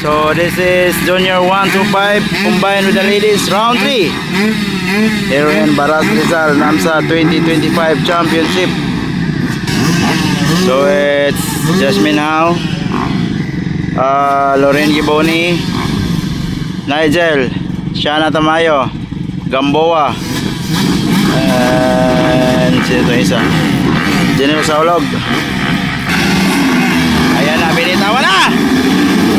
So this is Junior 125 combined with the ladies round 3 here in Baras Rizal NAMSA 2025 Championship. So it's Jasmine Howe, Lorraine Giboni, Nigel, Shana Tamayo, Gamboa, and sino ito isa? General Saulog. Ayan na, binitawan na!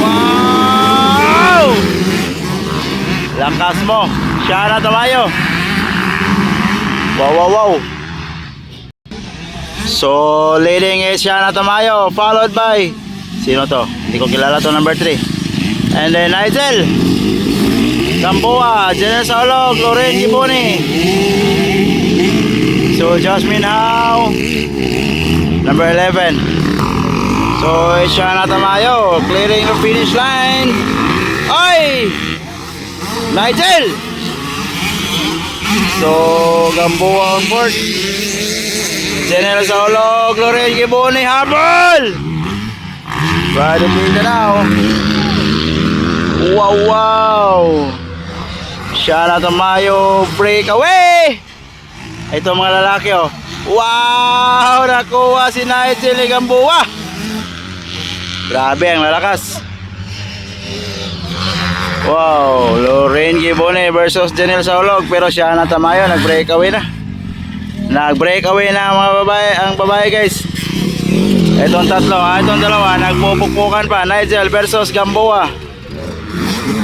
Wow! Lakas mo, Shana Tamayo. Wow, wow, wow. So leading is Shana Tamayo, followed by sino to? Hindi ko kilala to, number 3. And then Nigel, Gamboa, General Saulog, Lorraine Giboni. So Jasmine Howe, number 11. So it's Shana Tamayo clearing the finish line. Oy! Nigel! So Gamboa on board. General Saulog, Lorraine Giboni, habol! Right up in now. Wow, wow! Shana Tamayo breakaway! Ito mga lalaki, oh. Wow! Nakuha si Nigel ni Gamboa. Grabe ang lalakas. Wow! Lorraine Giboni versus Janelle Saulog. Pero Shana Tamayo nag-breakaway na. Nag-breakaway na mga babae, ang babae, guys. Itong tatlo, itong dalawa nagpupukpukan pa. Nigel versus Gamboa.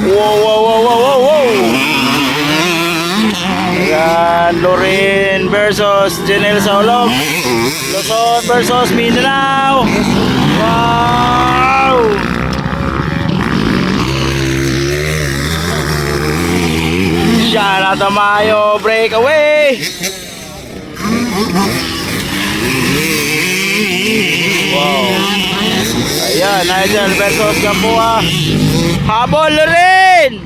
Wow, wow, wow, wow, wow, wow. Ayan, Lorraine versus Janelle Saulog. Luzon versus Mindanao. Wow! Shana Tamayo breakaway. Wow. Ayan, Nigel versus Gamboa. Habol Lorraine.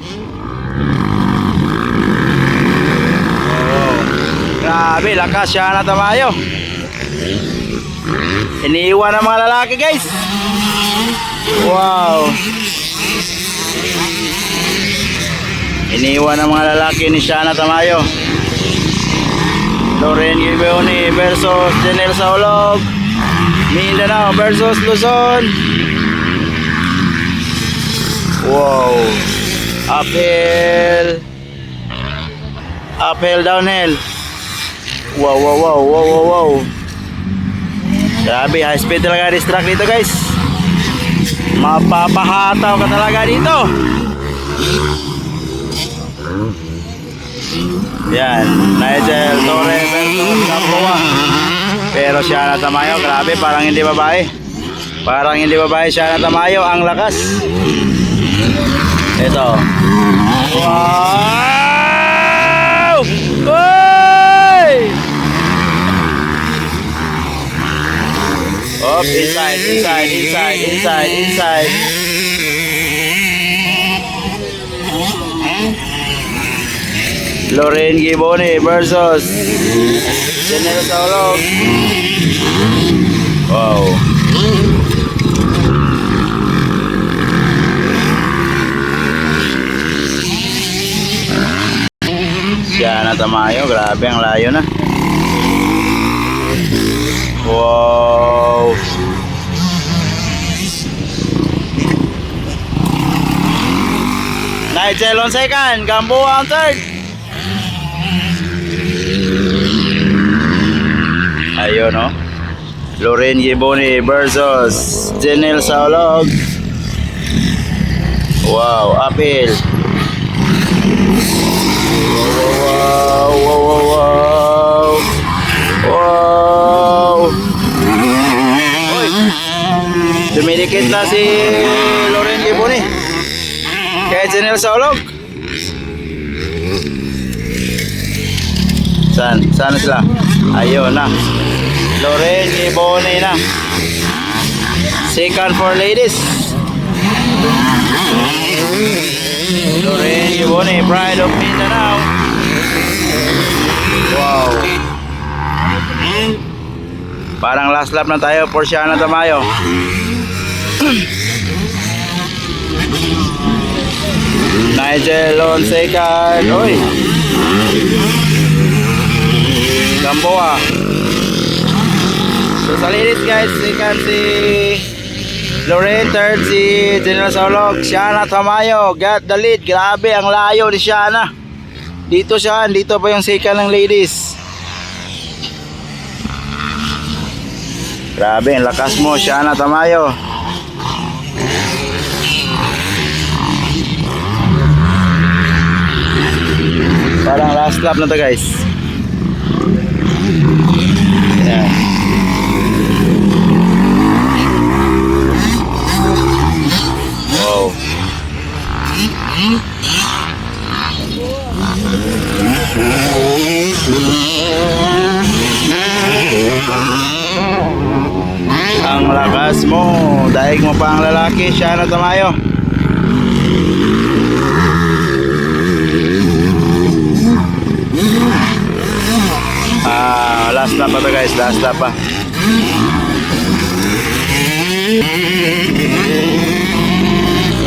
Wow. Grabe, lakas Shana Tamayo. Iniiwan ng mga lalaki, guys. Wow. Iniiwan ng mga lalaki ni Shana Tamayo. Lorraine Giboni versus Janelle Saulog. Mindanao versus Luzon. Wow. Uphill. Uphill, downhill. Wow, wow, wow, wow, wow, wow. Grabe, high speed talaga this track dito, guys. Mapapahataw ka talaga dito. Yan, Nigel Torres versus Gamboa. Pero Shana Tamayo, grabe, parang hindi babae. Parang hindi babae Shana Tamayo, ang lakas. Ito. Wow! Oy! Up, inside. Lorraine Giboni versus Janelle Saulog. Wow. Shana Tamayo, grabe ang layo na. Wow. Nigel on second, Gamboa on third. Ayun, no? Lorraine Giboni versus Janelle Saulog. Wow, uphill. Wow, wow, wow, wow. Wow. Oy. Dumidikit na si Lorraine Giboni kay Janelle Saulog. Saan sila? Ayun na. Lorraine Giboni na. Second for ladies. Lorraine Giboni, pride of Mindanao. Wow. Parang last lap na tayo for Shana Tamayo. Nigel on second. Uy! Gamboa. So sa linis guys, second si Loren, third si General Saulog. Shana Tamayo got the lead. Grabe ang layo ni Shana. Dito siya, dito pa yung second ng ladies. Grabe, ang lakas mo, Shana Tamayo. Parang last lap na to guys. Yan. Wow. Ang lakas mo, daig mo pa ang lalaki, Shana Tamayo. Last lap pa to guys, last lap pa.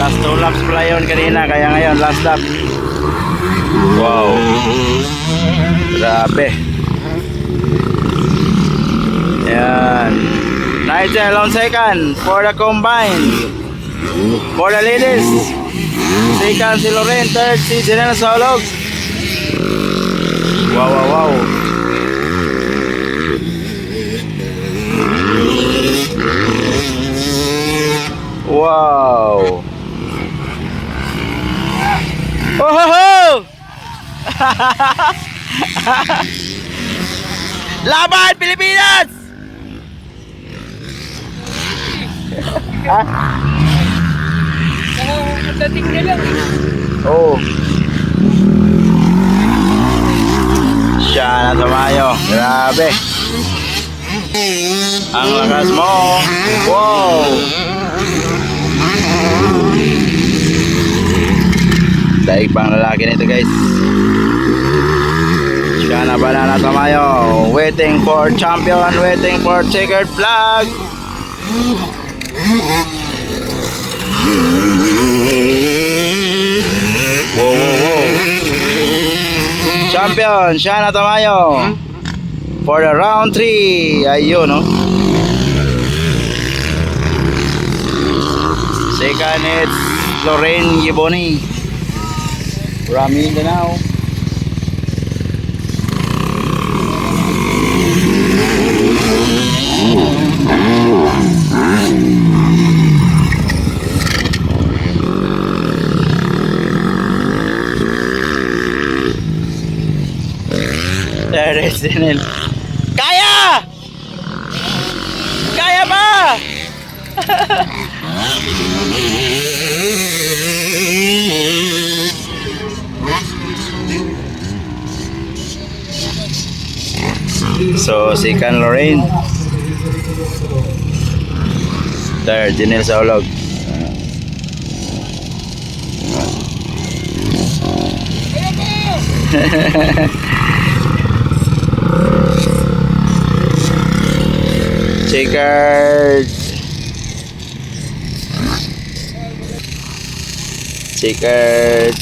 Last 2 laps pala yun kanina, kaya ngayon last lap. Wow. Grabe. Yan. Nigel on second for the combine. For the ladies. Second si Loren, third si General Saulog. Wow, wow, wow. Wow. Oh ho ho. Laban Pilipinas. Dating na lang. Oh. Shana Tamayo. Grabe. Ang lakas mo. Wow. Daig pang lalaki nito guys. Shana Banana Tamayo. Waiting for champion. Waiting for checkered flag. Wow, wow, wow. Champion Shana Tamayo for the round 3. Ayun, no? Second it's Loren Giboni from Mindanao. There is Daniel. Kaya! Kaya ba? So, second Loren. Third, Daniel Saulog. Checkered. Checkered.